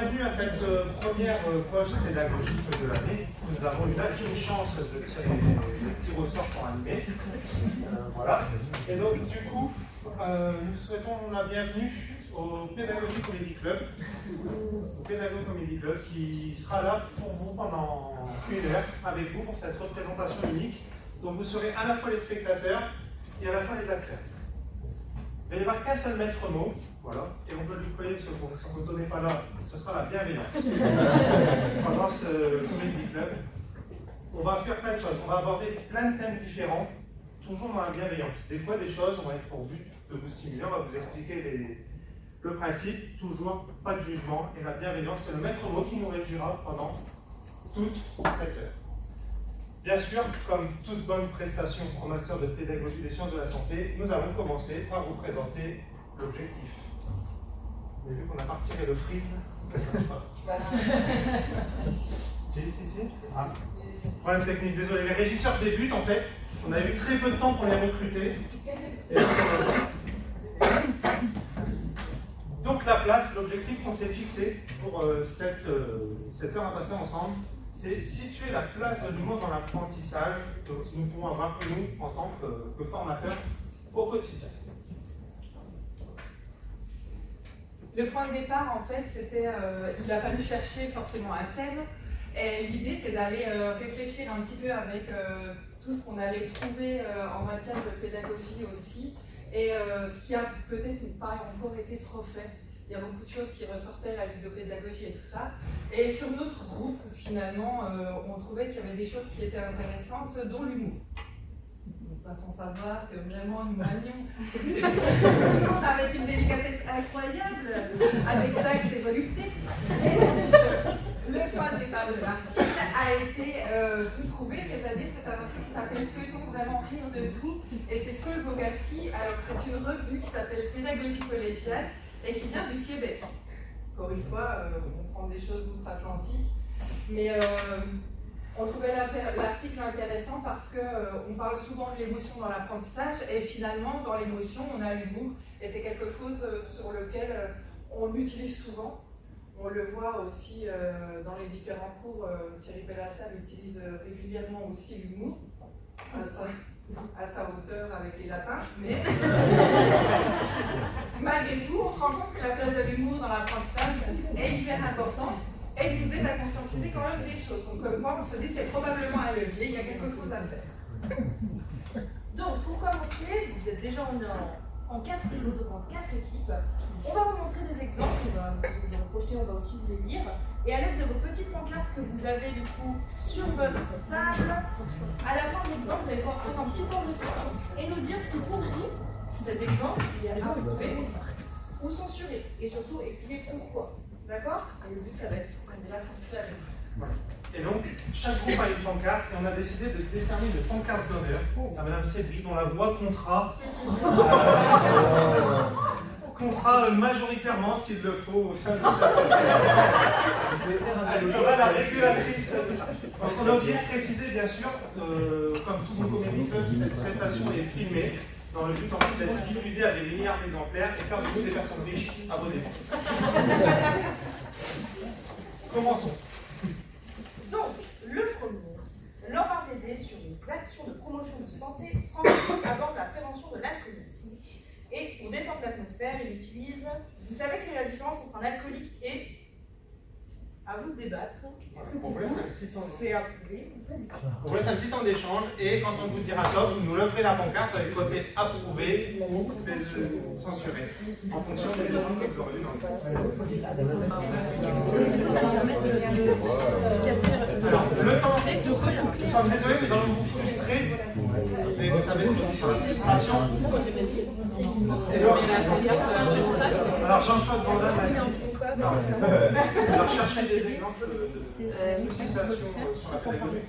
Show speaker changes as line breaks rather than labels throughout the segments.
bienvenue à cette première poche pédagogique de l'année. Nous avons eu une chance de tirer des petits ressorts pour animer. Voilà. Et donc, du coup, nous souhaitons la bienvenue au Pédagogie Comedy Club. Au Pédagogie Comedy Club qui sera là pour vous pendant une heure avec vous pour cette représentation unique. Donc, vous serez à la fois les spectateurs et à la fois les acteurs. Il va y avoir qu'un seul maître mot. Voilà, et on peut lui croire parce que pour que son photo n'est pas là, ce sera la bienveillance. Pendant ce Comedy Club, on va faire plein de choses, on va aborder plein de thèmes différents, toujours dans la bienveillance. Des fois, des choses vont être pour but de vous stimuler, on va vous expliquer le principe, toujours pas de jugement, et la bienveillance, c'est le maître mot qui nous régira pendant toute cette heure. Bien sûr, comme toute bonne prestation en master de pédagogie des sciences de la santé, nous allons commencer par vous présenter l'objectif. Mais vu qu'on a pas retiré le freeze, ça ne marche pas. Si. Ah. Problème technique, désolé. Les régisseurs débutent en fait. On a eu très peu de temps pour les recruter. Donc la place, l'objectif qu'on s'est fixé pour cette heure à passer ensemble, c'est situer la place de l'humour dans l'apprentissage que nous pouvons avoir, nous, en tant que formateurs, au quotidien.
Le point de départ, en fait, c'était il a fallu chercher forcément un thème. Et l'idée, c'est d'aller réfléchir un petit peu avec tout ce qu'on allait trouver en matière de pédagogie aussi. Et ce qui a peut-être pas encore été trop fait. Il y a beaucoup de choses qui ressortaient, la ludopédagogie et tout ça. Et sur notre groupe, finalement, on trouvait qu'il y avait des choses qui étaient intéressantes, dont l'humour. Pas sans savoir que vraiment nous manions avec une délicatesse incroyable, avec tact et volupté. Et donc, le point de départ de l'article a été tout trouvé, c'est-à-dire c'est un article qui s'appelle Peut-on vraiment rire de tout? Et c'est Saul Bogatti. Alors c'est une revue qui s'appelle Pédagogie collégiale et qui vient du Québec. Encore une fois, on prend des choses d'outre-Atlantique, mais on trouvait l'article intéressant parce qu'on parle souvent de l'émotion dans l'apprentissage et finalement dans l'émotion on a l'humour et c'est quelque chose sur lequel on l'utilise souvent. On le voit aussi dans les différents cours, Thierry Bellassal utilise régulièrement aussi l'humour à sa hauteur avec les lapins, mais malgré tout on se rend compte que la place de l'humour dans l'apprentissage est hyper importante. Et il nous aide à conscientiser quand même des choses. Donc comme moi, on se dit c'est probablement un levier, il y a quelque chose à faire.
Donc pour commencer, vous êtes déjà en 4 niveaux, donc en 4 équipes. On va vous montrer des exemples, on va vous les reprojeter, on va aussi vous les lire. Et à l'aide de vos petites pancartes que vous avez du coup sur votre table, à la fin de l'exemple, vous allez pouvoir prendre un petit temps de réflexion et nous dire si pour vous, cet exemple est approuvé ou censuré. Et surtout expliquer pourquoi. D'accord? Et le but, ça va être de la restituer avec vous.
Et donc, chaque groupe a une pancarte et on a décidé de décerner une pancarte d'honneur à Madame Cédric, dont la voix comptera majoritairement, s'il le faut, au sein de cette Elle sera la régulatrice. On a oublié de préciser, bien sûr, comme tous nos comédie clubs, cette prestation est filmée dans le but en fait d'être diffusée à des milliards d'exemplaires et faire de nous des personnes riches à vos dépens. Commençons.
Donc, le premier, lors d'un TD sur les actions de promotion de santé, Francis aborde la prévention de l'alcoolisme. Et pour détendre l'atmosphère, il utilise. Vous savez quelle est la différence entre un alcoolique et. À vous de débattre. Est-ce que
on vous laisse un petit temps.
C'est approuvé?
On vous laisse un petit temps d'échange et quand on vous dira top, vous nous leverez la pancarte avec le côté approuvé ou censuré en fonction des exemples que vous aurez eu dans le temps, nous sommes désolés, nous allons vous frustrer, mais vous savez ce que c'est sur la frustration. Alors Jean-Claude Van Damme a dit. Alors cherchez des exemples de citations sur la pédagogie.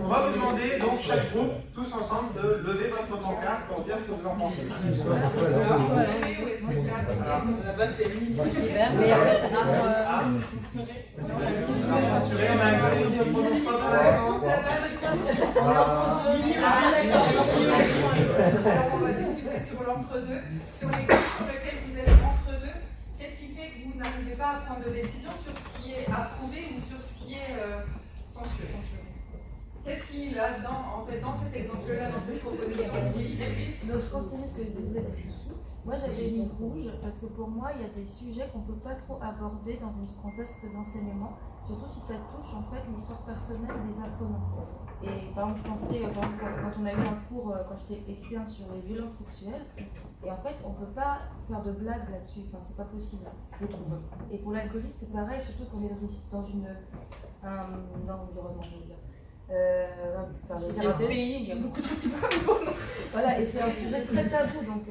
On va vous demander donc chaque groupe, tous ensemble, de lever votre pancarte pour dire ce que vous en pensez.
Là-bas c'est
mais après ça dépend.
Censuré, on a un groupe qui ne se prononce pas pour l'instant.
Alors on va discuter sur l'entre-deux, sur les groupes sur lesquels n'arrivez pas à prendre de décision sur ce qui est approuvé ou sur ce qui est censuré. Qu'est-ce qui, là-dedans, en fait, dans cet exemple-là, dans cette proposition,
Donc je continue ce que je disais ici. Moi j'avais mis rouge parce que pour moi il y a des sujets qu'on ne peut pas trop aborder dans un contexte d'enseignement, surtout si ça touche en fait l'histoire personnelle des apprenants. Et par exemple je pensais quand on a eu un cours, quand j'étais externe sur les violences sexuelles, et en fait on ne peut pas faire de blagues là-dessus, enfin c'est pas possible, je trouve. Et pour l'alcoolisme c'est pareil, surtout qu'on est dans un environnement, je veux dire. Un pays où il y a beaucoup de gens qui parlent. Voilà, et c'est un sujet très tabou, donc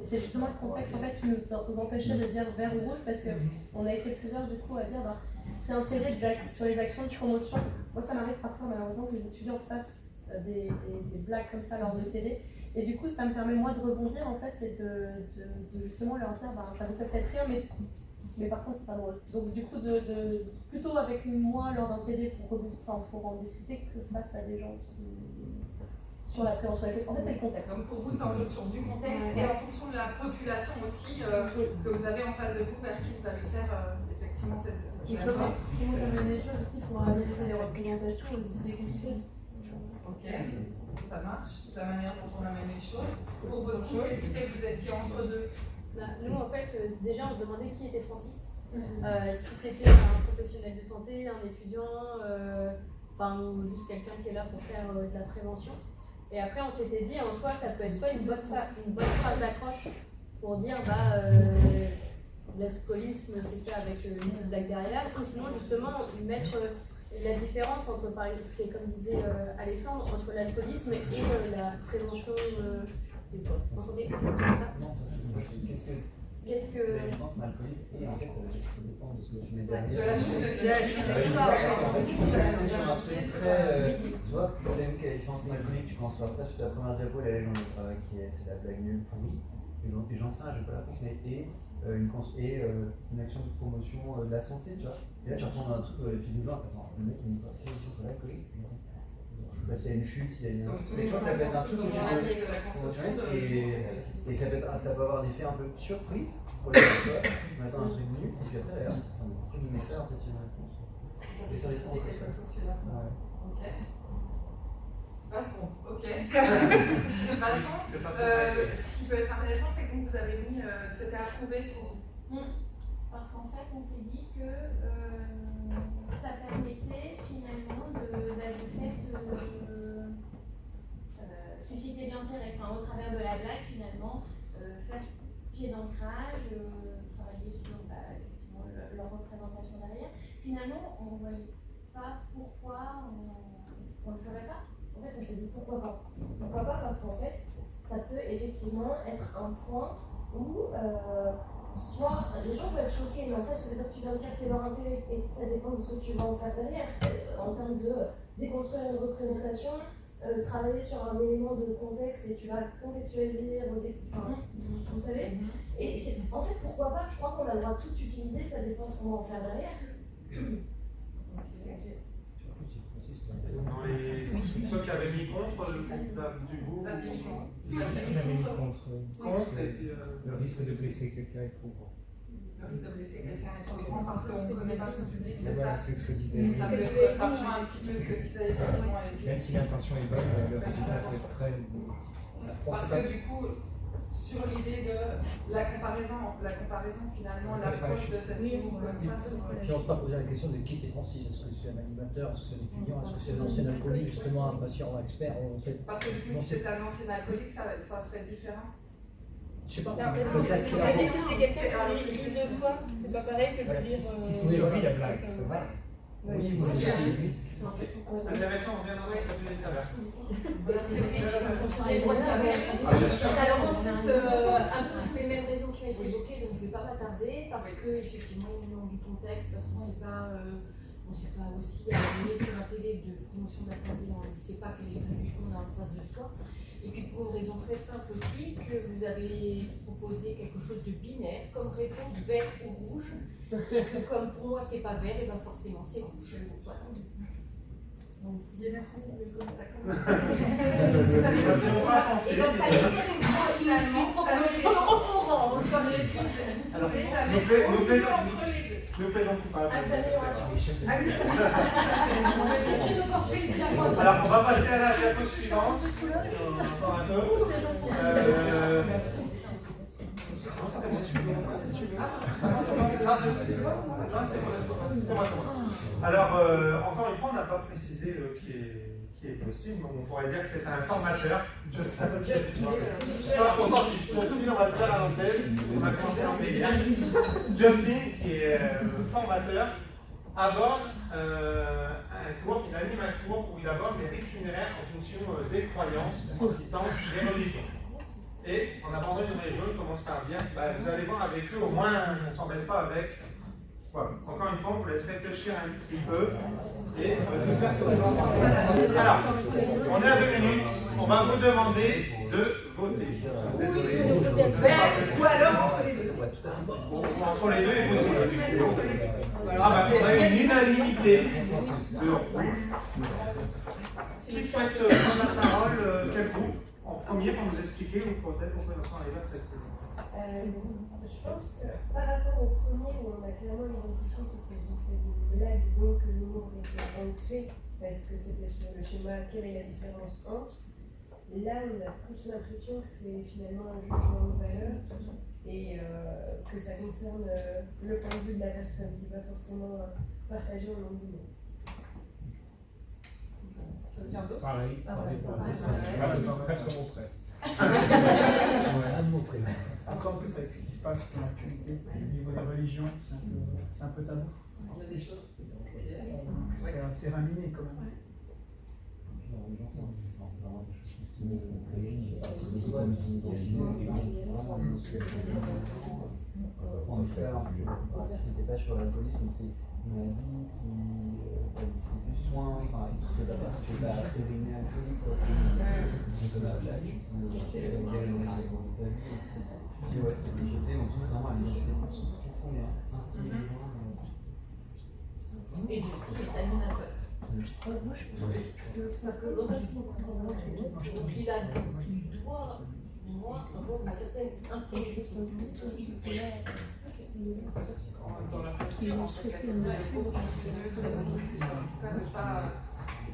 c'est justement le contexte en fait qui nous empêchait de dire vert ou rouge parce qu'on a été plusieurs du coup à dire c'est un télé sur les actions de promotion. Moi ça m'arrive parfois malheureusement que les étudiants fassent des blagues comme ça lors de télé et du coup ça me permet moi de rebondir en fait et de justement leur dire ça vous fait peut-être rire mais par contre c'est pas drôle. Donc du coup plutôt avec moi lors d'un télé pour en discuter que face à des gens qui sur la prévention de la. En fait c'est le contexte.
Donc pour vous c'est en fonction du contexte et en fonction de la population aussi que vous avez en face de vous vers qui vous allez faire effectivement cette population.
Comment ça mène les choses aussi pour analyser les représentations aussi des questions.
Ok, ça marche, la manière dont on amène les choses. Pour votre chose, qu'est-ce qui fait que vous étiez entre deux?
Nous, en fait, déjà, on se demandait qui était Francis. Si c'était un professionnel de santé, un étudiant, ou juste quelqu'un qui est là pour faire de la prévention. Et après, on s'était dit, en soi, ça peut être soit une bonne phrase d'accroche pour dire, l'alcoolisme, c'est ça avec une petite blague derrière, ou sinon, justement, mettre la différence entre, par exemple, c'est comme disait Alexandre, entre l'alcoolisme et la prévention en santé. Qu'est-ce que...
La défense alcoolique, et en fait, ça dépend de ce que tu mets derrière.
De la
tu vois, vous savez quelle est la défense alcoolique, tu commences par ça, sur la première diapo, la légende de travail qui est la blague nulle pourrie. Et j'en sais, j'ai pas la fonctionnalité, une action de promotion de la santé, tu vois. Et là, tu retournes dans un truc, le fil du blanc, attends, le mec il me dit pas sur l'alcoolique. Je sais pas s'il y a une chute, s'il y a une. Mais je crois que ça peut être un truc que tu peux promotionner et ça peut avoir un effet un peu surprise pour les gens. On attend un truc nul, et puis après, tu mets ça, en fait, il y a une réponse. Et ça dépend.
Ok. Baston, ok. Baston, ce qui peut être intéressant, c'est que vous avez mis, c'était approuvé pour vous.
Parce qu'en fait, on s'est dit que ça permettait finalement susciter de l'intérêt, au travers de la blague finalement, faire pied d'ancrage, travailler sur effectivement, leur représentation derrière. Finalement, on ne voyait pas pourquoi on ne le ferait pas.
En fait, on s'est dit pourquoi pas. Pourquoi pas parce qu'en fait, ça peut effectivement être un point où soit les gens peuvent être choqués, mais en fait, ça veut dire que tu viens de capter leur intérêt et ça dépend de ce que tu vas en faire derrière. En termes de déconstruire une représentation, travailler sur un élément de contexte et tu vas contextualiser, vous savez. Et en fait, pourquoi pas, je crois qu'on a le droit de tout utiliser, ça dépend de ce qu'on va en faire derrière.
Ceux qui avaient mis contre le groupe du goût. Contre et puis
le risque de blesser quelqu'un est trop grand.
Le risque de blesser quelqu'un est trop grand parce qu'on ne connaît pas son public, c'est ça.
C'est ce que disait.
Ça rejoint un petit peu ce que disait effectivement.
Même si l'intention est bonne, le résultat peut être très.
Parce que du coup, sur l'idée de la comparaison finalement, l'approche de cette figure comme ça.
Puis on se pas poser la question de qui était Francis. Est-ce que c'est un animateur, est-ce que c'est un étudiant, est-ce que c'est un ancien alcoolique, justement un patient expert, on sait.
Parce que du coup, si c'est un ancien alcoolique, ça serait différent.
Je sais pas.
Si c'est quelqu'un qui rit de soi, c'est pas pareil que de dire.
Si c'est sur lui la blague, ça va.
Oui, c'est lui.
Intéressant, on vient d'entendre tout à l'heure.
Alors ensuite, un peu pour les mêmes raisons qui ont été évoquées, donc je ne vais pas m'attarder, parce qu'effectivement, au nom du contexte, parce qu'on ne sait pas aussi aligner sur un télé de promotion de la santé, on ne sait pas quel est le public qu'on a en face de soi. Et puis pour une raison très simple aussi, que vous avez proposé quelque chose de binaire, comme réponse vert ou rouge, et que comme pour moi c'est pas vert, et bien forcément c'est rouge. Voilà. Donc vous avez comme ça. Vous avez pas pensé. Il va falloir faire une proposition orange comme les films.
Nous plaidons coupables.
C'est une opportunité.
Alors, on va passer à la diapo suivante. Encore un peu. Alors, encore une fois, on n'a pas précisé qui est Justin, donc on pourrait dire que c'est un formateur. Justin, on s'en fiche. Justin, on va le faire à l'antenne. On va commencer en média. Justin, qui est formateur, aborde un cours, il anime un cours où il aborde les rites funéraires en fonction des croyances, en ce qui tente des religions. Et en abordant une religion, il commence par dire, vous allez voir avec eux, au moins on ne s'embête pas avec. Voilà. Encore une fois, on vous laisse réfléchir un petit peu et faire ce que vous en pensez. Alors, on est à 2 minutes, on va vous demander de voter.
Ou alors entre les deux.
Entre les deux est possible. On a une unanimité de rouge. Qui souhaite prendre la parole? Quel groupe? En premier pour nous expliquer ou peut-être on peut nous arriver à cette.
Je pense que par rapport au premier où on a clairement identifié qu'il s'agissait d'une blague, donc que l'humour était ancré parce que c'était sur le schéma quelle est la différence entre. Là, on a plus l'impression que c'est finalement un jugement de valeur et que ça concerne le point de vue de la personne qui va forcément partager au nom de l'humour.
Pareil. Presque mon prêt.
Un mot près.
Après, en plus, avec ce qui se passe dans l'actualité, au niveau des religions, c'est un peu tabou.
Il y a des choses.
C'est un terrain miné quand même.
C'était pas sur l'alcoolisme, il m'a dit qu'il c'était plus soin, enfin, tu vas prévenir alcoolique, quoi. Ouais, c'était jeté, donc c'est normal, c'est tout fond,
Et du coup, c'est animateur. Moi, je ça peut correspondre qu'il a du doigt, moi, à certaines
Dans la posture, en tout cas,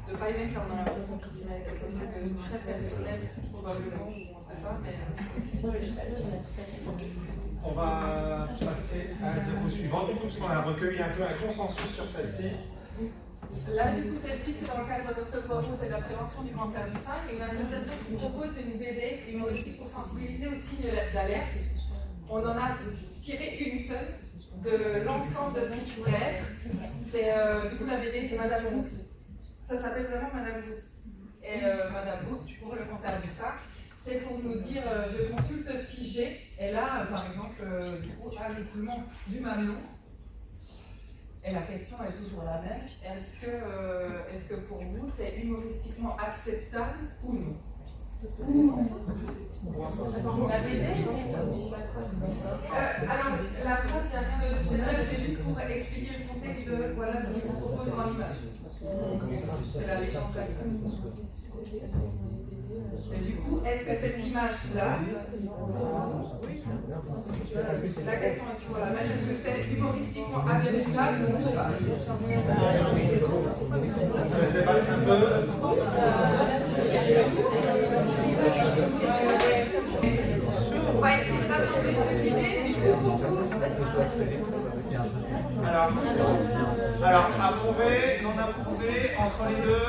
de ne pas y mettre quand on a l'impression qu'il y a quelque chose de très personnel, probablement, on ne sait pas, mais.
On va passer à la diapo suivante, du coup, parce qu'on a recueilli un peu un consensus sur celle-ci.
Là, du coup, celle-ci, c'est dans le cadre d'Octobre Rose et de la prévention du cancer du sein, et une association qui propose une BD humoristique pour sensibiliser aux signes d'alerte. On en a tiré une seule de l'ensemble de ce qu'il pourrait être. C'est, du coup, la BD, c'est Madame Brooks. Ça s'appelle vraiment Madame Brooks. Et Madame Brooks, pour le cancer du sein, c'est pour nous dire je consulte si j'ai, et là, par exemple, du coup, un écoulement du mamelon. Et la question est toujours la même. Est-ce que pour vous, c'est humoristiquement acceptable ou non?
La BD,
alors, la phrase, il n'y a rien de spécial, c'est juste pour expliquer le contexte de voilà ce qu'on propose dans l'image. C'est la légende. Et du coup, est-ce que cette image-là, la question est toujours la même, est-ce que c'est humoristiquement acceptable ou pas?
Je déballe un peu.
On va essayer de rassembler ces idées, du coup, pour vous.
Alors, approuvé, non approuvé, entre les deux.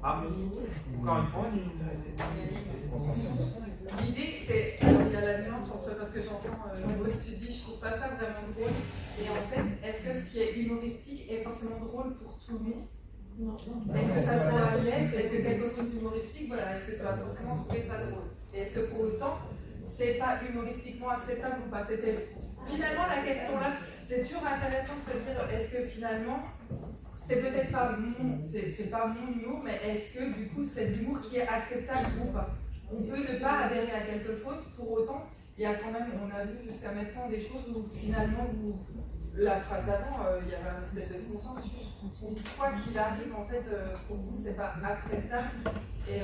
Ah, encore une fois,
l'idée, c'est, il y a la nuance entre, parce que j'entends, tu dis, je trouve pas ça vraiment drôle, et en fait, est-ce que ce qui est humoristique est forcément drôle pour tout le monde? Non. Est-ce que ça soit à l'aise? Est-ce que quelque chose d'humoristique, voilà, est-ce que tu vas forcément trouver ça drôle? Et est-ce que pour autant, c'est pas humoristiquement acceptable ou pas? C'était finalement la question là, c'est toujours intéressant de se dire, est-ce que finalement, c'est peut-être pas mon humour, mais est-ce que du coup c'est de l'humour qui est acceptable ou pas? On peut ne pas adhérer à quelque chose, pour autant, il y a quand même, on a vu jusqu'à maintenant des choses où finalement la phrase d'avant, il y avait un espèce de consensus. Quoi qu'il arrive, en fait, pour vous, c'est pas acceptable. Et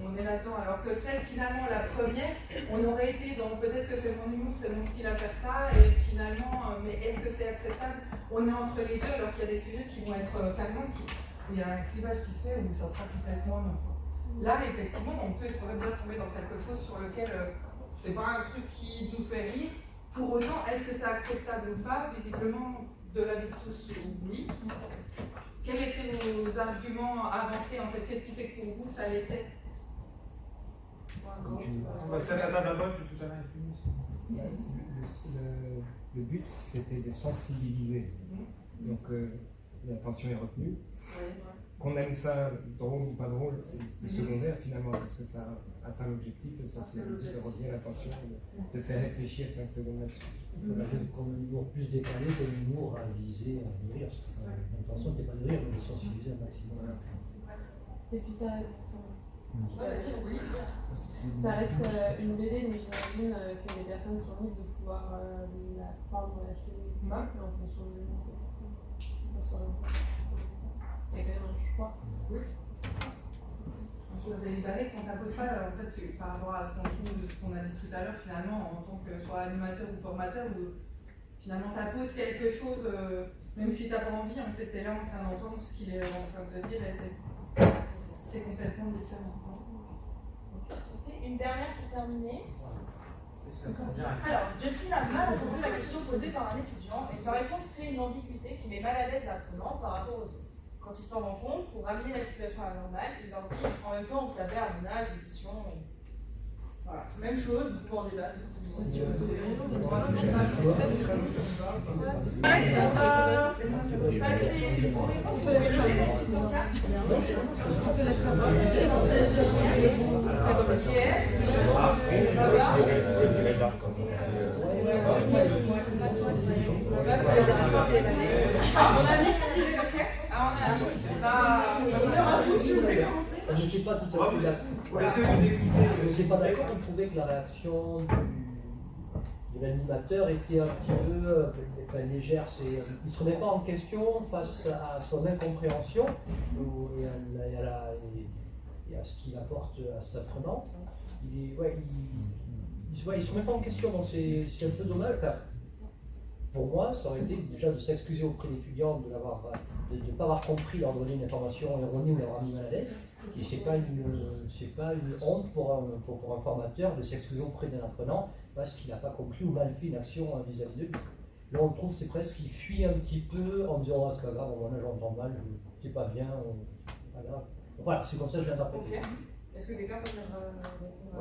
on est là-dedans. Alors que celle, finalement, la première, on aurait été dans peut-être que c'est mon humour, c'est mon style à faire ça, et finalement, mais est-ce que c'est acceptable? On est entre les deux, alors qu'il y a des sujets qui vont être carrément, où il y a un clivage qui se fait, où ça sera complètement non. Là, effectivement, on peut être bien tombé dans quelque chose sur lequel c'est pas un truc qui nous fait rire. Pour autant, est-ce que c'est acceptable ou pas? Visiblement, de l'avis de tous, oui. Quels étaient vos arguments avancés en fait? Qu'est-ce qui fait que pour vous ça l'était?
On va peut-être la table à mode tout à l'heure est finie.
Le but, c'était de sensibiliser. Donc, l'attention est retenue. Qu'on aime ça drôle ou pas drôle, c'est secondaire finalement, parce que ça atteint l'objectif de sensibiliser, de retenir l'attention, de faire réfléchir 5 secondes là-dessus.
Comme un humour plus décalé que l'humour à viser, à nourrir. L'intention n'était pas de rire, mais de sensibiliser un maximum.
Et puis ça reste une BD, mais j'imagine que les personnes sont libres de pouvoir la prendre et l'acheter en fonction de l'humour des personnes. C'est quand même un choix.
Oui. Un choix délibéré qu'on t'impose pas, en fait, par rapport à ce qu'on a dit tout à l'heure, finalement, en tant que soit animateur ou formateur, où finalement t'imposes quelque chose, même si t'as pas envie, en fait, t'es là en train d'entendre ce qu'il est en train de te dire, et c'est complètement différent.
Ok, une dernière pour terminer. Alors, Justine a mal entendu la question posée par un étudiant et sa réponse crée une ambiguïté qui met mal à l'aise l'apprenant par rapport aux autres. Quand il s'en rend compte, pour ramener la situation à la normale, il leur dit en même temps, vous savez, à mon âge, l'édition. Voilà, même chose, vous pouvez en débattre.
Je n'étais pas tout à fait d'accord. Je n'étais pas d'accord, on trouvait que la réaction de l'animateur était un petit peu légère. Il ne se remet pas en question face à son incompréhension et à ce qu'il apporte à cet apprenant. Il ne se remet pas en question, donc c'est un peu dommage. Enfin, pour moi, ça aurait été déjà de s'excuser auprès de l'étudiant de ne pas avoir compris, leur donner une information erronée ou leur amener mal à l'aise. Et ce n'est pas une honte pour un formateur de s'excuser auprès d'un apprenant parce qu'il n'a pas compris ou mal fait une action vis-à-vis de lui. Là, on trouve c'est presque qu'il fuit un petit peu en disant oh, c'est pas grave, mon âge j'entends mal, c'est pas bien, c'est pas grave. Donc, voilà, c'est comme ça que je l'ai interprété.
Okay. Est-ce que quelqu'un peut dire
à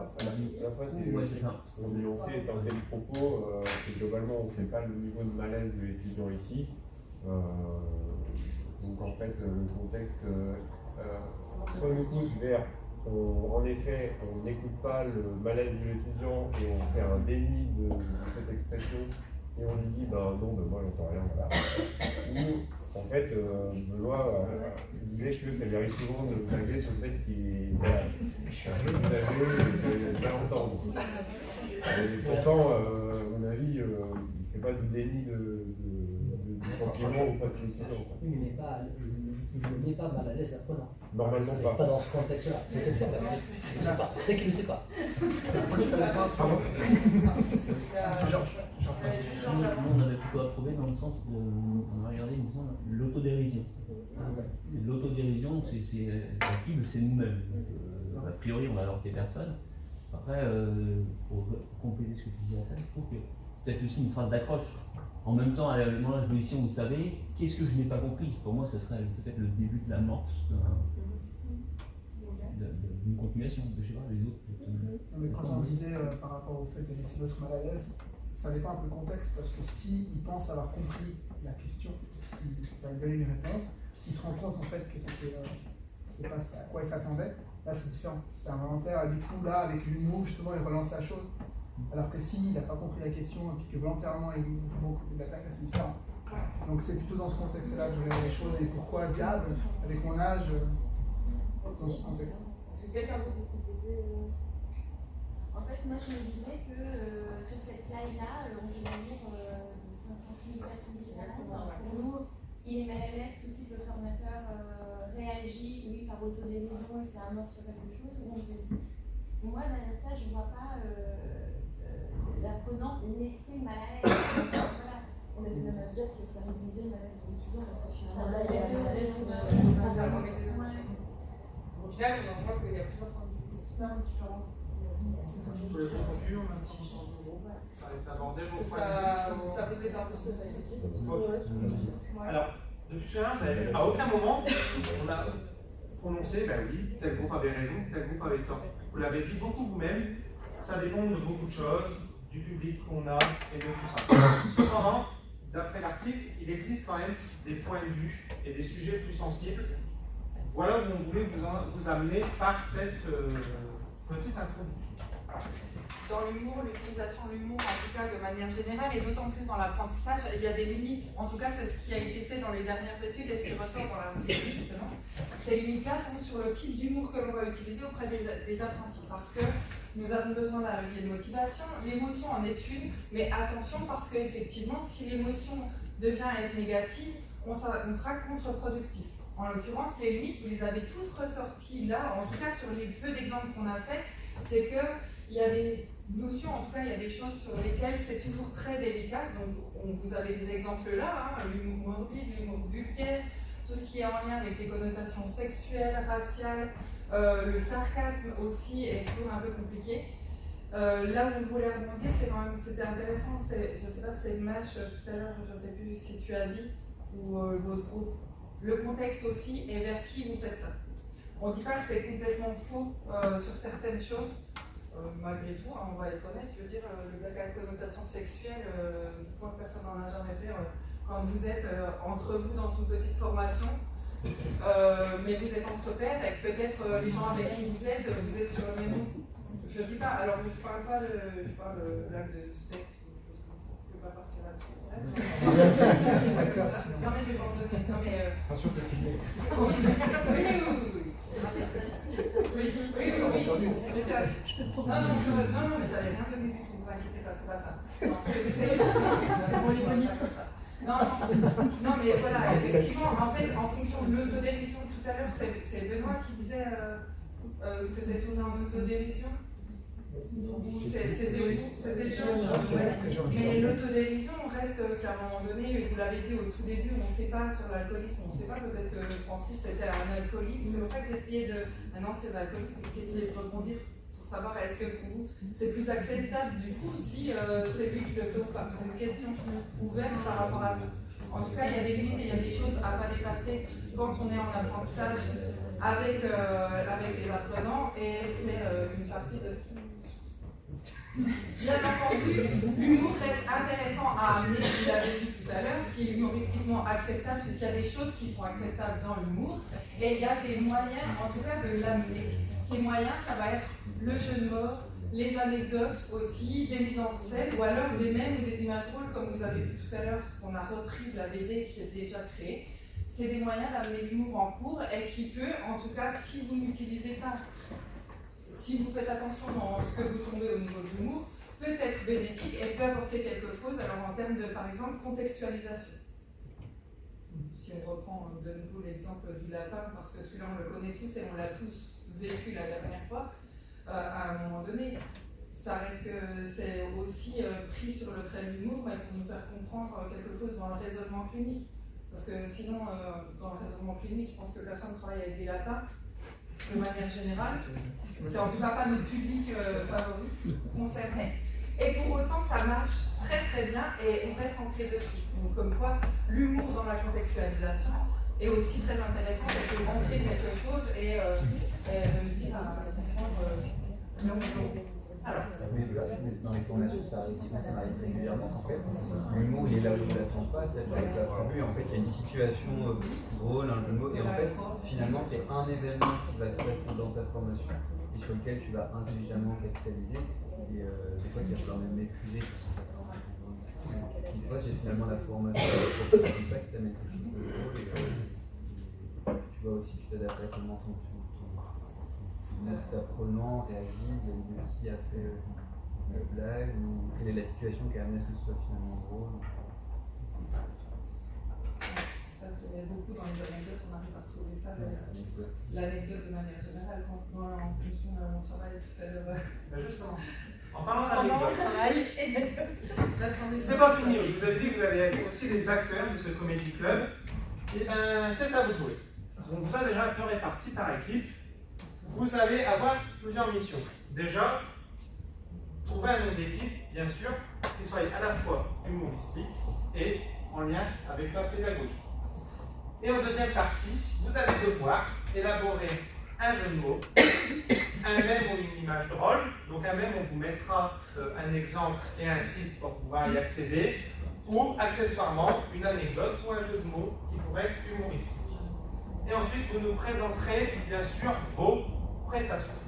la fois, c'est pour nuancer un tel propos, que globalement, on ne sait pas le niveau de malaise de l'étudiant ici. Donc, en fait, le contexte soit nous pousse vers, en effet, on n'écoute pas le malaise de l'étudiant et on fait un déni de cette expression et on lui dit, non, moi, j'entends rien, voilà. Ou, en fait, Benoît disait que ça lui arrive souvent de blaguer sur le fait qu'il je suis un peu plus âgé et qu'il a bien entendre. Et pourtant, à mon avis, il ne fait pas de déni de sentiment ou pas de sentiment.
Oui, il n'est pas mal à l'aise apprenant.
Normalement pas.
Pas dans ce contexte-là. Peut-être qu'il ne sait pas.
Nous, on avait plutôt approuvé dans le sens de, on a regardé l'autodérision. L'autodérision, la cible, c'est nous-mêmes. A priori, on va heurter personne. Après, pour compléter ce que tu disais à ça, je trouve que peut-être aussi une phrase d'accroche. En même temps, à l'âge de lycée, vous savez, qu'est-ce que je n'ai pas compris? Pour moi, ce serait peut-être le début de l'amorce d'une continuation, je sais pas, les autres.
Mais quand on disait par rapport au fait de laisser l'autre mal à l'aise, ça dépend un peu le contexte, parce que s'il pense avoir compris la question, il va donner une réponse, il se rend compte en fait que c'est pas à quoi il s'attendait, là c'est différent, c'est involontaire, et du coup là avec l'humour justement il relance la chose, alors que s'il n'a pas compris la question et puis que volontairement il attaque, c'est différent. Donc c'est plutôt dans ce contexte-là que je regarde les choses et pourquoi diable, avec mon âge, dans ce contexte.
Est-ce que quelqu'un d'autre veut compléter
En fait, moi je me disais que sur cette slide-là, on devait lire communication différente. Pour nous, il est mal à l'aise, tout de suite le formateur réagit, oui, par autodérision et ça amorce quelque chose. Ou on peut dire, moi, derrière ça, je ne vois pas l'apprenant laisser mal à l'aise. Voilà.
On était même à dire que ça réduisait le malaise de l'étudiant parce que
Ça
finalement,
va,
il y a
il y a
un malaise
un
de
Au final, on voit qu'il y a plusieurs points de vue différents.
Pour le contenu, on a un petit sens de groupe. Ça a été abordé au
Ça complète un peu ce que ça fait dire.
Alors, depuis tout à l'heure, vous avez vu, à aucun moment, on a prononcé, ben oui, tel groupe avait raison, tel groupe avait tort. Vous l'avez dit beaucoup vous-même, ça dépend de beaucoup de choses, du public qu'on a et de tout ça. Cependant, d'après l'article, il existe quand même des points de vue et des sujets plus sensibles. Voilà où on voulait vous amener par cette petite introduction.
Dans l'humour, l'utilisation de l'humour, en tout cas de manière générale, et d'autant plus dans l'apprentissage, il y a des limites. En tout cas, c'est ce qui a été fait dans les dernières études et ce qui ressort dans l'article, justement. Ces limites-là sont sur le type d'humour que l'on va utiliser auprès des apprentis. Parce que nous avons besoin d'un levier de motivation. L'émotion en est une, mais attention, parce qu'effectivement, si l'émotion devient à être négative, on sera contre-productif. En l'occurrence, les limites, vous les avez tous ressorties là, en tout cas sur les peu d'exemples qu'on a fait, c'est qu'il y a des notions, en tout cas il y a des choses sur lesquelles c'est toujours très délicat. Donc vous avez des exemples là, hein, l'humour morbide, l'humour vulgaire, tout ce qui est en lien avec les connotations sexuelles, raciales, le sarcasme aussi est toujours un peu compliqué. Là où on voulait rebondir, c'était intéressant, je ne sais pas si c'est Mash tout à l'heure, je ne sais plus si tu as dit, ou votre groupe. Le contexte aussi et vers qui vous faites ça. On ne dit pas que c'est complètement faux sur certaines choses, malgré tout, hein, on va être honnête, je veux dire, le bac à connotation sexuelle, je crois que personne n'en a jamais fait quand vous êtes entre vous dans une petite formation, mais vous êtes entre pairs et peut-être les gens avec qui vous êtes sur le même niveau. Je ne dis pas, alors je parle pas de, je parle là de sexe ou choses comme ça, je ne peux pas partir là-dessus. Non mais je vais m'en donner. Non mais.
Attention, t'es filmé.
Oui. Non, mais j'avais rien donné du tout, vous inquiétez pas, c'est pas ça. Non, ce que j'essaie de faire. Non, mais voilà, effectivement, en fait, en fonction de l'autodérision tout à l'heure, c'est Benoît qui disait c'était tourné en autodérision. C'était Georges, mais l'autodérision reste qu'à un moment donné, vous l'avez dit au tout début, on ne sait pas sur l'alcoolisme, on ne sait pas, peut-être que Francis c'était un alcoolique, c'est pour ça que j'essayais de, maintenant c'est l'alcoolique, d'essayer de rebondir pour savoir est-ce que pour vous c'est plus acceptable du coup si c'est lui qui le fait ou pas. C'est une question ouverte par rapport à ça. En tout cas, il y a des limites et il y a des choses à ne pas dépasser quand on est en apprentissage avec les apprenants et c'est une partie de ce qui. Bien entendu, l'humour reste intéressant à amener, vous l'avez vu tout à l'heure, ce qui est humoristiquement acceptable, puisqu'il y a des choses qui sont acceptables dans l'humour, et il y a des moyens, en tout cas, de l'amener. Ces moyens, ça va être le jeu de mots, les anecdotes aussi, des mises en scène, ou alors des mèmes ou des images drôles, comme vous avez vu tout à l'heure, ce qu'on a repris de la BD qui est déjà créée. C'est des moyens d'amener l'humour en cours, et qui peut, en tout cas, si vous n'utilisez pas. Si vous faites attention dans ce que vous tombez au niveau de l'humour, peut être bénéfique et peut apporter quelque chose, alors en termes de, par exemple, contextualisation. Si on reprend de nouveau l'exemple du lapin, parce que celui-là on le connaît tous et on l'a tous vécu la dernière fois, à un moment donné, ça reste que c'est aussi pris sur le trait de l'humour, mais pour nous faire comprendre quelque chose dans le raisonnement clinique. Parce que sinon, dans le raisonnement clinique, je pense que personne ne travaille avec des lapins, de manière générale. C'est en tout cas pas notre public favori, concerné. Et pour autant, ça marche très très bien et on reste ancré dessus. Donc, comme quoi, l'humour dans la contextualisation est aussi très intéressant. On peut ancrer quelque chose et réussir à comprendre là où on est. Alors.
Dans les formations, ça arrive régulièrement qu'en fait, l'humour il est là où on ne l'attend pas, c'est vrai que prévu, en fait il y a une situation drôle, un jeu de mots, et en fait finalement c'est un événement qui va se passer dans ta formation et sur lequel tu vas intelligemment capitaliser, et des fois il va falloir même maîtriser tout ça. Une fois c'est finalement la formation comme ça qui t'amène quelque chose de drôle, et tu vois aussi, tu t'adaptes à comment ton apprenant réagit, de qui a fait la blague, ou quelle est la situation qui a amené à ce que ce soit finalement drôle.
Et beaucoup dans les anecdotes, on arrive à retrouver ça, l'anecdote de manière générale, quand moi, en fonction de mon travail tout à l'heure.
Justement, en parlant d'anecdotes,
C'est
c'est pas fini. Vous avez dit que vous allez être aussi les acteurs de ce Comedy Club. Et ben, c'est à vous de jouer. On vous a déjà un peu répartis par équipe. Vous allez avoir plusieurs missions. Déjà, trouver un nom d'équipe, bien sûr, qui soit à la fois humoristique et en lien avec la pédagogie. Et en deuxième partie, vous allez devoir élaborer un jeu de mots, un mème ou une image drôle. Donc un mème, on vous mettra un exemple et un site pour pouvoir y accéder, ou accessoirement une anecdote ou un jeu de mots qui pourrait être humoristique. Et ensuite, vous nous présenterez bien sûr vos prestations.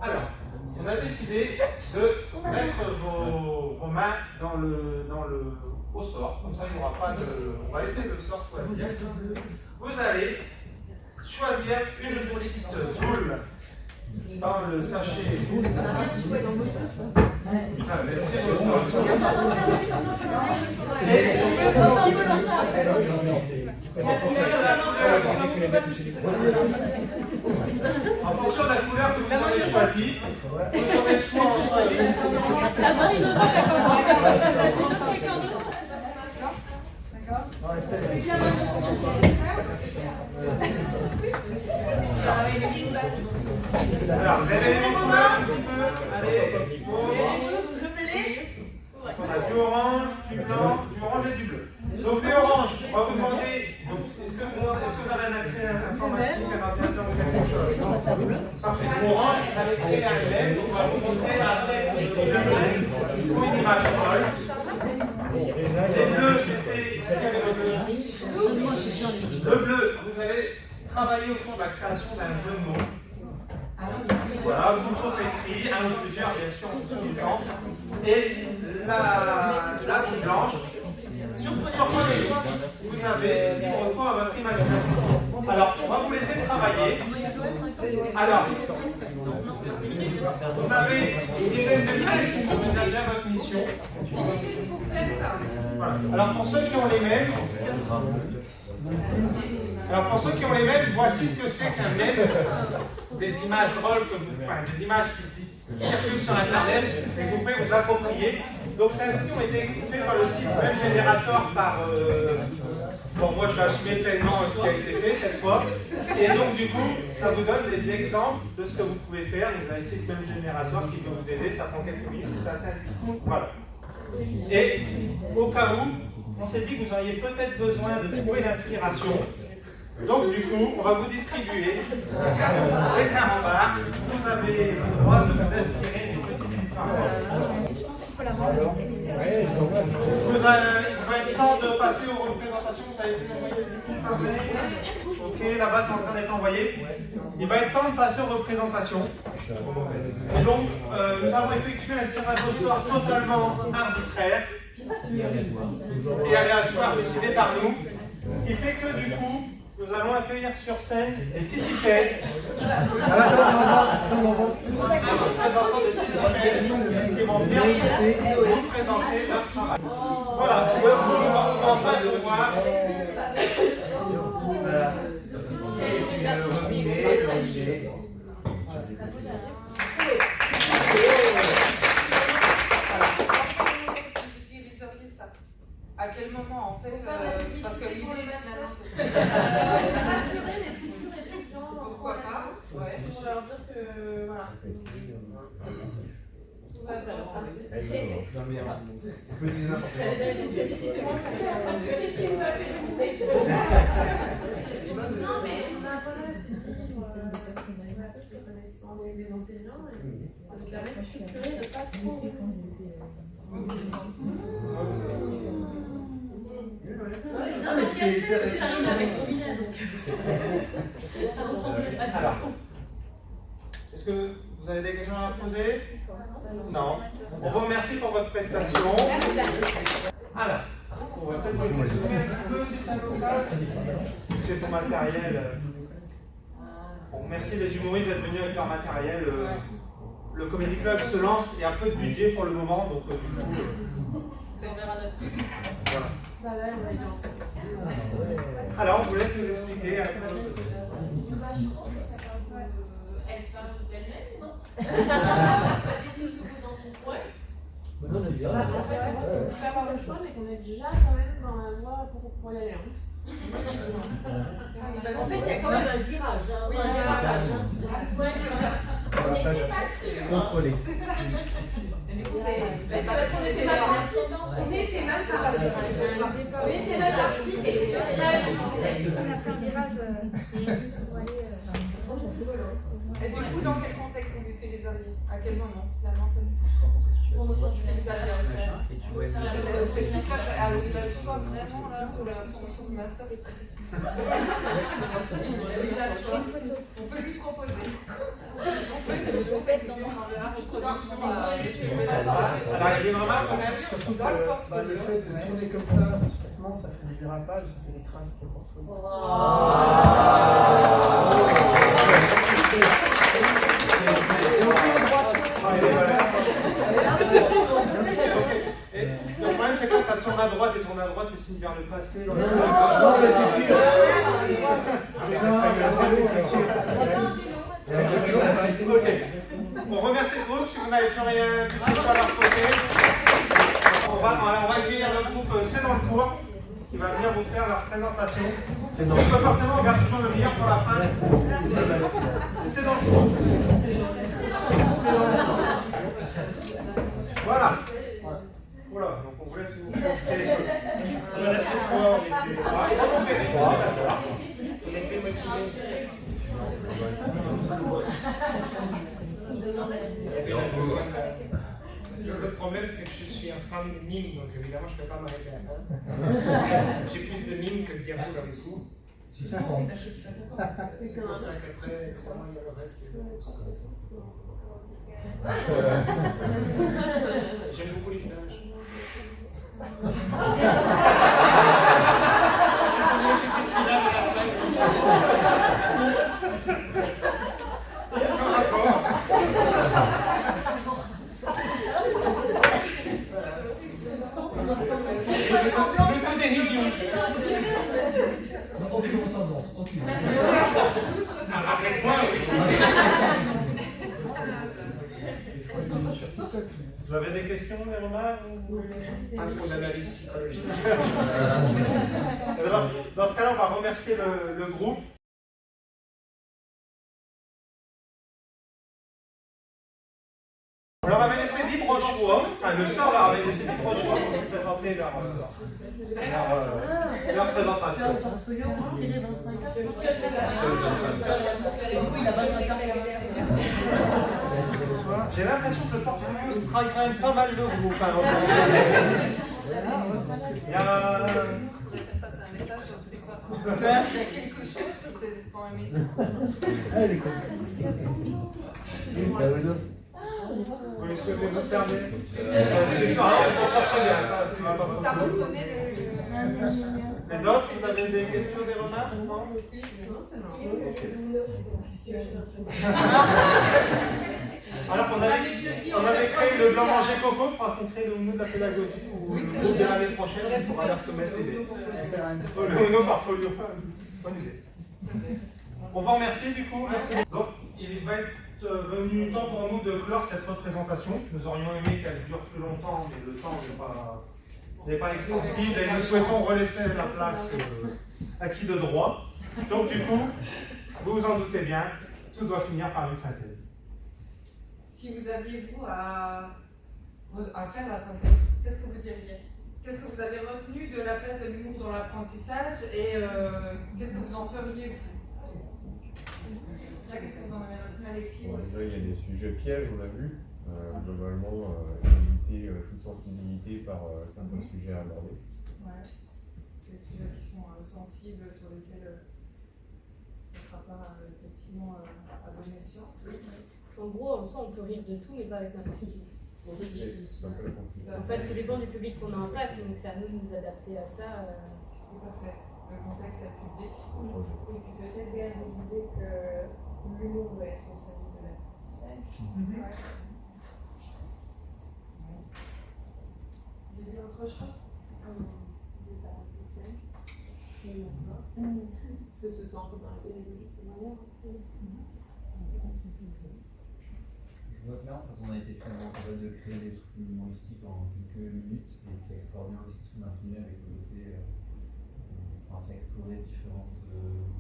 Alors, on a décidé de mettre vos mains au sort, comme ça il n'y aura pas de... On va laisser le sort choisir. Vous allez choisir une petite boule dans le sachet. En fonction de la couleur que vous avez choisie, vous aurez le choix entre... Alors, vous avez les couleurs un petit peu. Allez, on a du orange, du blanc, du orange et du bleu. Donc les oranges, on va vous demander, est-ce que vous avez un accès informatique, un ordinateur ou quelque chose? Parfait. Orange, vous allez créer un mème, on va vous montrer après une image drôle. Les bleus, c'était... Le bleu, vous allez travailler autour de la création d'un jeu de mots. Voilà, vous pétri, un ou plusieurs, bien sûr, en fonction du temps. Et la boule blanche, surprenez-vous, vous avez libre cours à votre imagination. Alors, on va vous laisser travailler. Alors, vous avez une dizaine de minutes pour mener bien votre mission. Voilà. Alors, pour ceux qui ont les mêmes, voici ce que c'est qu'un mème. Des images drôles, des images qui circulent sur Internet et que vous pouvez vous approprier. Donc celles-ci ont été faites par le site Web Generator par... Bon, moi je vais assumer pleinement ce qui a été fait cette fois. Et donc du coup, ça vous donne des exemples de ce que vous pouvez faire. Vous avez le site Web Generator qui peut vous aider, ça prend quelques minutes, ça s'invite. Voilà. Et au cas où, on s'est dit que vous auriez peut-être besoin de trouver l'inspiration. Donc du coup, on va vous distribuer des carambars. Vous avez le droit de vous inspirer d'une petite histoire. Il va être temps de passer aux représentations. Vous avez vu l'envoyer le petit par mail. Ok, là-bas c'est en train d'être envoyé. Il va être temps de passer aux représentations. Et donc, nous avons effectué un tirage au sort totalement arbitraire et aléatoire décidé par nous, qui fait que du coup, nous allons accueillir sur scène les Titiquettes, représentants des Titiquettes qui vont bien vous présenter leur travail. Voilà, enfin de voir.
À quel moment en fait parce que l'idée
Rassurer les futurs étudiants,
pourquoi pas, ouais.
pour leur dire que voilà, tout va bien se passer.
On peut dire n'importe quoi.
Qu'est-ce qui nous a fait humilier? Non mais voilà, c'est de connaissance des enseignants et ça nous permet de structurer, de pas trop. Non, mais ce qu'elle fait, c'est qu'elle arrive avec Domina, donc ça ressemblait pas.
Alors, est-ce que vous avez des questions à poser? Non. On vous remercie pour votre prestation. Alors, on va peut-être vous laisser souffler un petit peu si c'est local. C'est ton matériel. Bon, merci les humoristes d'être venus avec leur matériel. Le Comedy Club se lance, il y a un peu de budget pour le moment, donc du coup...
On verra notre type.
Voilà.
Bah là, on va
Alors, on vous laisse nous expliquer.
Bah, je pense que ça parle elle parle d'elle-même, non? Dites-nous ce que vous en pensez.
Mais non, on est bien.
En fait, on peut avoir le choix, mais qu'on est déjà quand même dans la voie pour y aller.
En fait, il y a quand même un virage. Oui, il y a un virage.
On n'était pas sûrs.
Contrôlé.
C'est ça. C'est parce qu'on était mal parti. On était mal parti. On était mal parti et là, je Et du coup, dans quel contexte vous l'utiliseriez? À quel moment finalement ça pour nos sorties vous aviez à faire?
Et tu vois,
C'est tout là. Alors, il a le choix vraiment là sur la promotion du master. Il a le choix. On peut lui se proposer. On peut on verra vos productions.
Alors, il y a des remarques peut-être?
Surtout que le fait de tourner comme ça, subitement, ça fait des dérapages, ça fait des traces sur le portfolio.
Le problème, c'est quand ça tourne à droite et tourne à droite, c'est signe vers le passé. Ok. On remercie le groupe. Si vous n'avez plus rien à leur poser, on va accueillir le groupe C'est dans le cours qui va venir vous faire leur présentation. C'est pas forcément, on garde toujours le meilleur pour la fin. C'est dans le cours. C'est dans le cours. Voilà. Voilà, donc on vous laisse vous présenter. On en a fait 3, on était 3. On en fait 3, d'accord. On était motivés.
Le problème, c'est que je suis un fan de mime, donc évidemment, je ne peux pas m'arrêter à la fin. J'ai plus de mime que de diabo dans le coup. C'est pour ça qu'après, évidemment, il y a le reste. J'aime beaucoup les singes. C'est mieux que cette finale de la 5. Sans rapport. L'autodérision, c'est ça.
Aucune ressemblance, aucune.
Avec moi, oui.
Vous avez des questions, des remarques?
Pas trop d'analyse psychologique.
Dans ce cas-là, on va remercier le groupe. On leur avait laissé libre choix, enfin le sort leur avait laissé libre choix pour nous présenter leur présentation. J'ai l'impression que le portfolio se travaille quand même pas mal de groupes. Il y a
quelque chose, c'est quand même.
Vous souhaitez vous faire des...
Ça reconnaît
Les autres, vous avez des questions, des remarques? Non. Alors qu'on avait créé le blanc manger coco, il faudra qu'on crée le Uno de la pédagogie, ou dès l'année prochaine, il faudra leur soumettre l'idée. Le Uno portfolio. Bonne idée. On vous remercie du coup. Merci. Donc, il va être venu temps pour nous de clore cette représentation. Nous aurions aimé qu'elle dure plus longtemps, mais le temps n'est pas extensible et nous souhaitons relaisser la place à qui de droit. Donc du coup, vous vous en doutez bien, tout doit finir par une synthèse.
Si vous aviez, vous, à faire la synthèse, qu'est-ce que vous diriez? Qu'est-ce que vous avez retenu de la place de l'humour dans l'apprentissage et qu'est-ce que vous en feriez, vous? Qu'est-ce que vous en avez retenu, Alexis?
Bon, déjà, il y a des sujets pièges, on l'a vu. Globalement, éviter toute sensibilité par certains sujets abordés.
Ouais. Des sujets qui sont sensibles, sur lesquels ce ne sera pas effectivement à bon escient.
En gros, en soi, on peut rire de tout, mais pas avec n'importe qui.
C'est un peu la conclusion.
En fait, tout dépend du public qu'on a en face, donc c'est à nous de nous adapter à ça.
Tout à fait. Le contexte est public.
Et puis peut-être garder l'idée que l'humour doit être au service de l'apprentissage.
Vous voulez dire autre chose? Que ce soit un peu dans la pédagogie de manière.
Je vois que là, en fait, on a été finalement capable de créer des trucs humoristiques en quelques minutes et que ça explore bien aussi ce qu'on a filmé avec le côté. Enfin, ça explorait différentes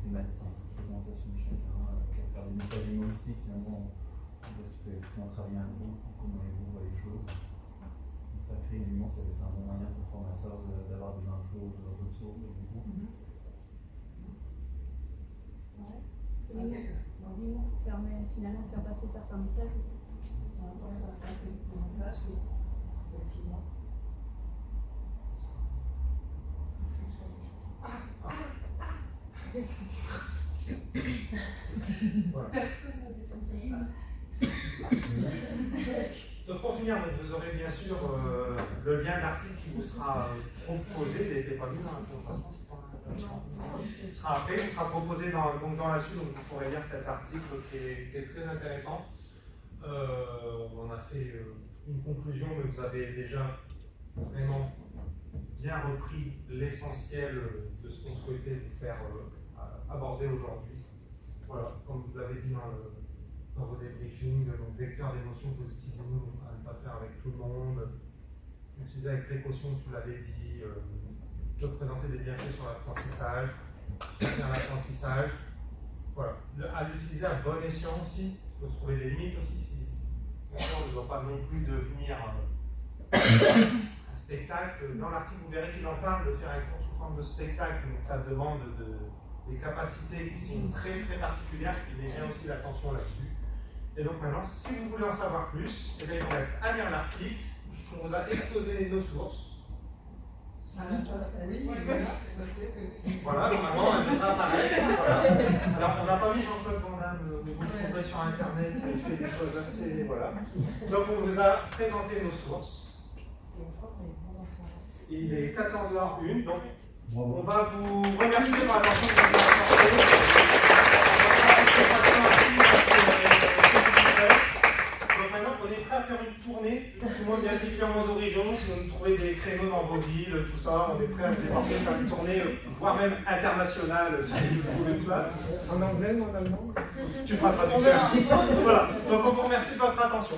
thématiques, présentations de chacun, pour faire des messages humoristiques finalement. Parce que quand on travaille un groupe, comment les groupes voient les choses. Donc, faire créer l'humour, ça peut être un bon moyen pour le formateur d'avoir des infos, de retours du groupe.
L'humour permet finalement de faire passer certains messages aussi.
Donc pour finir, vous aurez bien sûr le lien de l'article qui vous sera proposé. Il n'était pas mis dans la présentation, je crois. Il sera après, il sera proposé dans la suite, donc vous pourrez lire cet article qui est très intéressant. On a fait une conclusion, mais vous avez déjà vraiment bien repris l'essentiel de ce qu'on souhaitait vous faire aborder aujourd'hui. Voilà, comme vous l'avez dit dans vos débriefings, donc vecteur d'émotions positives à ne pas faire avec tout le monde, utiliser avec précaution, tu l'avais dit, de présenter des bienfaits sur l'apprentissage, soutenir l'apprentissage. Voilà, à l'utiliser à bon escient aussi, il faut trouver des limites aussi. On ne doit pas non plus devenir un spectacle. Dans l'article, vous verrez qu'il en parle de faire un cours sous forme de spectacle, donc ça demande des capacités qui sont très très particulières, il met bien aussi l'attention là-dessus. Et donc maintenant, si vous voulez en savoir plus, eh bien, il vous reste à lire l'article. On vous a exposé nos sources. Voilà, normalement, elle devrait apparaître. Voilà. Alors, on n'a pas mis Jean-Claude Van Damme, mais vous le trouverez sur Internet, il fait des choses assez. Voilà. Donc, on vous a présenté nos sources. Il est 14h01, donc on va vous remercier pour l'attention que vous avez apportée. Donc maintenant, on est prêt à faire une tournée. Tout le monde vient de différents horizons. Si vous trouvez des créneaux dans vos villes, tout ça, on est prêt à se débarquer, faire une tournée, voire même internationale, si vous trouvez une place.
En anglais ou en allemand?
Tu feras traducteur. Voilà. Donc on vous remercie de votre attention.